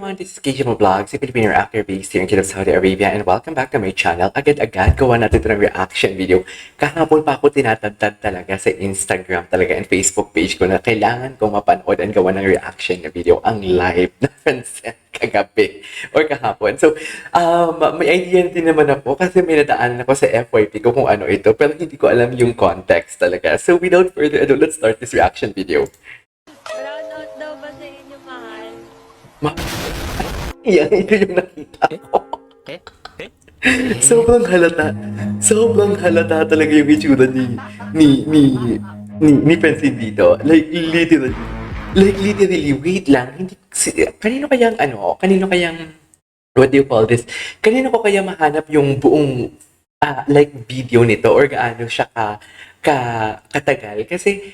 everyone, this is KJ Vlogs, a Filipino actor based here in Kingdom of Saudi Arabia, and welcome back to my channel. Agad-agad gawa natin ito ng reaction video. Kahapon pa ako tinatantad talaga sa Instagram talaga and Facebook page ko na kailangan kong mapanood and gawa ng reaction na video ang live na Francet kagabi or kahapon. So, may idea din naman ako kasi may nadaanan ako sa FYP ko kung ano ito, pero hindi ko alam yung context talaga. So, without further ado, let's start this reaction video. Brownout daw ba sa inyo, mahal? Yan, ito yung nakita ko. Sobrang halata. Sobrang halata talaga yung itsura ni Francine dito. Like, literally, wait lang. Hindi, kanino kayang, what do you call this? Kanino ko kaya mahanap yung buong, like, video nito or gaano siya katagal? Kasi,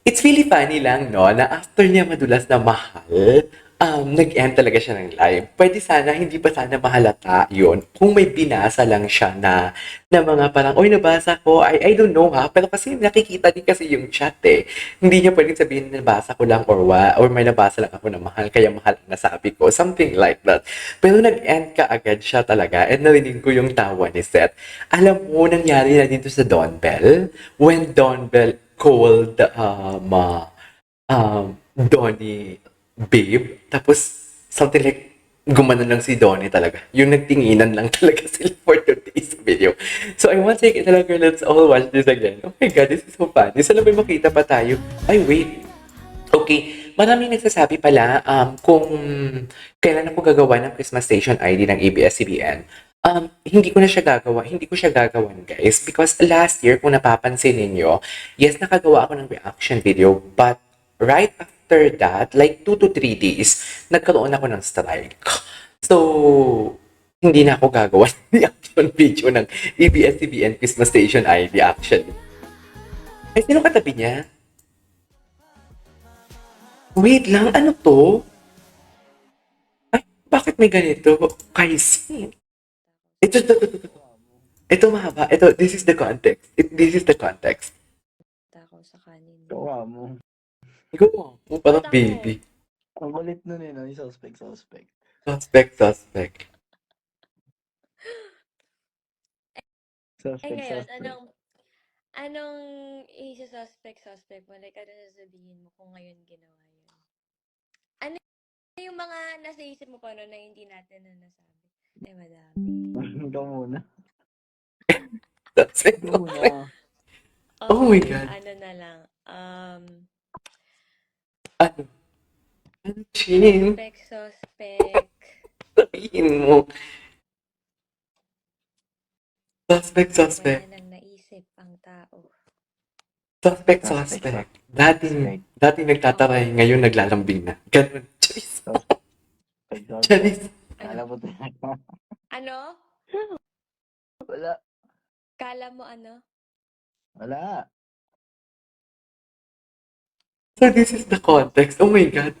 it's really funny lang, no, na after niya madulas na mahal, nag-end talaga siya ng live. Pwede sana, hindi pa sana mahalata yun. Kung may binasa lang siya na mga parang, oy, nabasa ko, I don't know ha, pero kasi nakikita din kasi yung chat eh. Hindi niya pwedeng sabihin na nabasa ko lang or may nabasa lang ako na mahal, kaya mahal ang nasabi ko. Something like that. Pero nag-end ka agad siya talaga and narinig ko yung tawa ni Seth. Alam mo, nangyari na dito sa Don Bell. When Don Bell called Donnie babe, tapos something like gumanon lang si Donnie talaga. Yung nagtinginan lang talaga sila for today's video. So I want to take it talaga, let's all watch this again. Oh my God, this is so funny. Sana may makita pa tayo. Ay, wait. Okay, maraming nagsasabi pala kung kailan ako gagawa ng Christmas Station ID ng ABS-CBN. Hindi ko siya gagawan, guys, because last year, kung napapansin ninyo, yes, nakagawa ako ng reaction video, but right after that, like 2 to 3 days, nagkaroon ako ng strike. So, hindi na ako gagawa ng reaction video ng ABS-CBN Christmas Station ID actually. Ay, sino katabi niya? Wait lang, ano to? Ay, bakit may ganito? Kaisi. Ito mahaba. This is the context. This is the context. Takaw sa kanin. Gawa mo. Go. Parang baby. Ang kulit nun eh, no? Yung suspect. Suspect. Ngayon, anong isa-suspect mo? Like, ano sasabihin mo kung ngayon ginawa yun? Ano yung mga nasa isip mo pa no na hindi natin na nasabi? Ay, madami. Ikaw muna. Suspect. Ikaw muna. Oh my God. Ano na lang. Ano, Chin? Suspect. Sabihin mo. Suspect. Wala nang naisip ang tao. Suspect. Dati nagtataray, ngayon naglalambing na. Ganun. Charis. Kala mo talaga. Ano? Wala. Kala mo ano? Wala. So this is the context. Oh my God.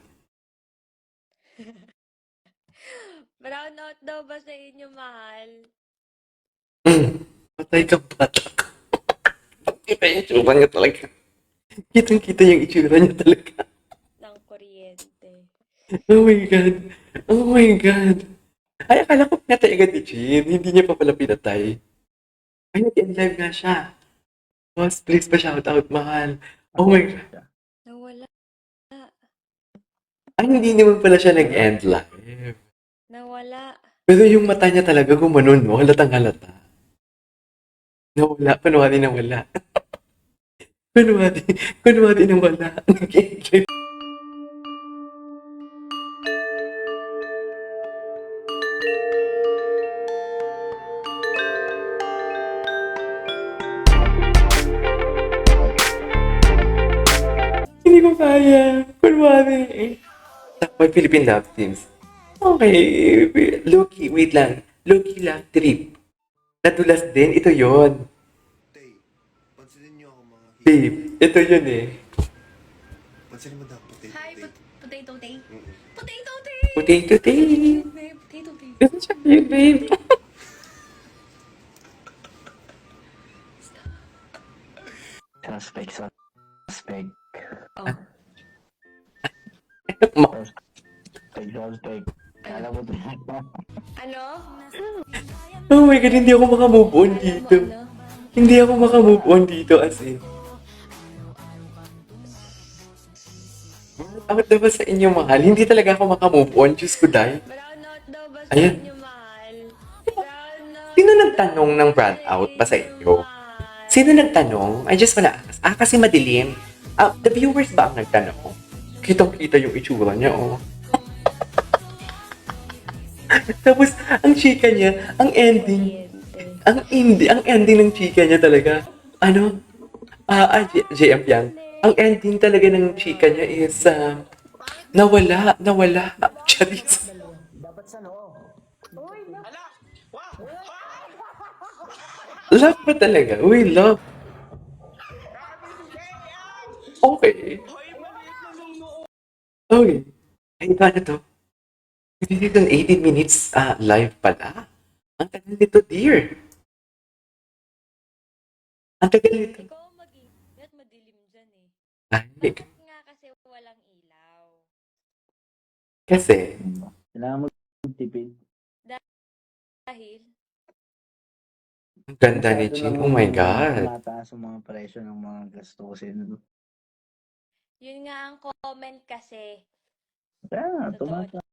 Brownout daw ba sa inyo, mahal? Patay ka batak. Kita yung itsura niya talaga. Kitang-kita yung itsura niya talaga. Ng kuryente. Oh my God. Ay, akala ko pinatay agad ni Chin. Hindi niya pa pala pinatay. Ay, nag-end live nga siya. Boss, please pa shoutout, mahal. Oh my God. Nawala. Ay, hindi naman pala siya nag-end live. Nawala. Pero yung mata niya talaga gumanon, no? Halatang halata. Nawala. Kunwari nawala. Kunwari nawala. Nag-end live. Hindi ko kaya. Kunwari. Takboy Philippine Love Teams. Okay. Loki, wait lang. Loki Love Trip. Nadulas din. Ito yon. Pansinin niyo ako mga Babe, ito yun eh. Pansinin mo daw, potato Hi, tape. potato tape. Mm-mm. Potato tape. Potato tape. Potato tape. Ito siya yun, babe. Suspect. Oh. Ma- Suspect. Kala mo talaga. Ano? Oh my God, hindi ako makamove on Alam mo dito. ano? Hindi ako makamove on dito as in. Out na ba sa inyo, mahal? Hindi talaga ako makamove on. Diyos ko, dahil. Brownout daw ba sa Ayan. inyo, mahal? Brownout. Sino nagtanong ng brand out ba sa inyo? Sino nagtanong? I just wanna ask. Kasi madilim. The viewers ba ang nagtanong? Kitang-kita yung itsura niya, oh. Tapos, ang chika niya, ang ending, ang ending ng chika niya talaga, ano, JM Yang, ang ending talaga ng chika niya is, nawala. Charis. Love ba talaga? Uy, love. Okay. Okay. Ay, paano to? Hindi ng 18 minutes live pala. Ang tagal nito, dear. Ang tagal nito. Ikaw mag-ingat, madilim dyan eh. Ay, Bakit nga kasi walang ilaw? kasi, Kailangan mo tipid. Dahil, ang ganda ni Chin. Oh my God. Mataas ang mga presyo ng mga gastusin. yun nga ang comment kasi. Kaya, Totoo. tumataas.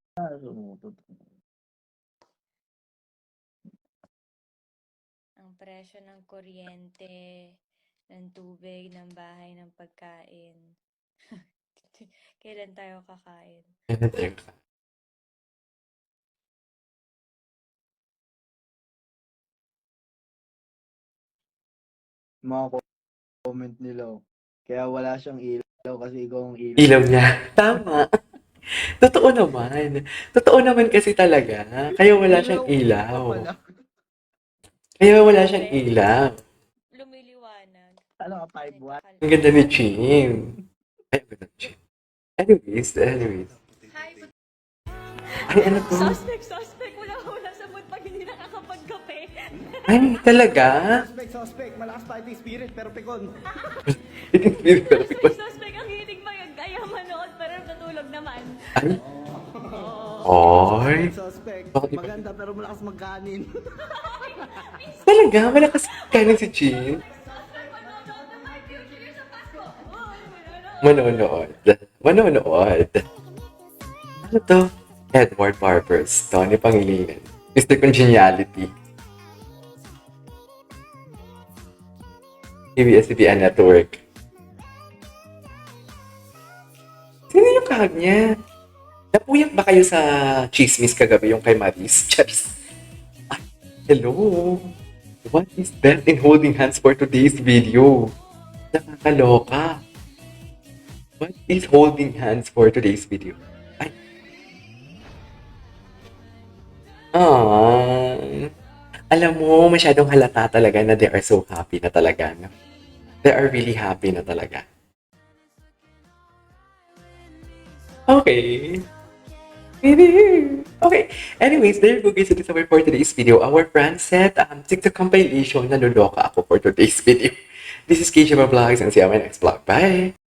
Ang presyo ng kuryente, ng tubig, ng bahay, ng pagkain. Kailan tayo kakain? Mga comment nila. Kaya wala siyang ilaw kasi ikaw ang ilaw. Ilaw niya. Tama. Totoo naman. Totoo naman kasi talaga. Kaya wala siyang ilaw. Kaya wala siyang ilaw. Lumiliwanag. Ano ka, 5 watt? Ang ganda ni Chin. Ay, ang ganda ni Chin. Anyways. Hi, Ay, ano to? suspect. Wala sa mood pag hindi nakakapagkape. Ay, talaga? Suspect, malakas fighting spirit pero pikon. Suspect ang hilig kaya manood pero natulog naman. Ay. Oy. Suspect, Bakit? maganda pero malakas magkanin. Talaga? Malakas kanin si Chin? Manonood. Ano to? Edward Barbers. Tony Pangilinan. Mr. Congeniality. ABS-CBN Network. Sino yung kahag niya? Napuyat ba kayo sa chismis kagabi yung kay Maris? Charis. Ay, hello. What is that in holding hands for today's video? Nakakaloka. What is holding hands for today's video? Ay. Alam mo, masyadong halata talaga na they are so happy na talaga. No? They are really happy na talaga. Okay. Okay. Anyways, there you go guys. It is our for today's video. Our friend said, TikTok compilation, naluloka ako for today's video. This is KJ Vlogs and see you on my next vlog. Bye!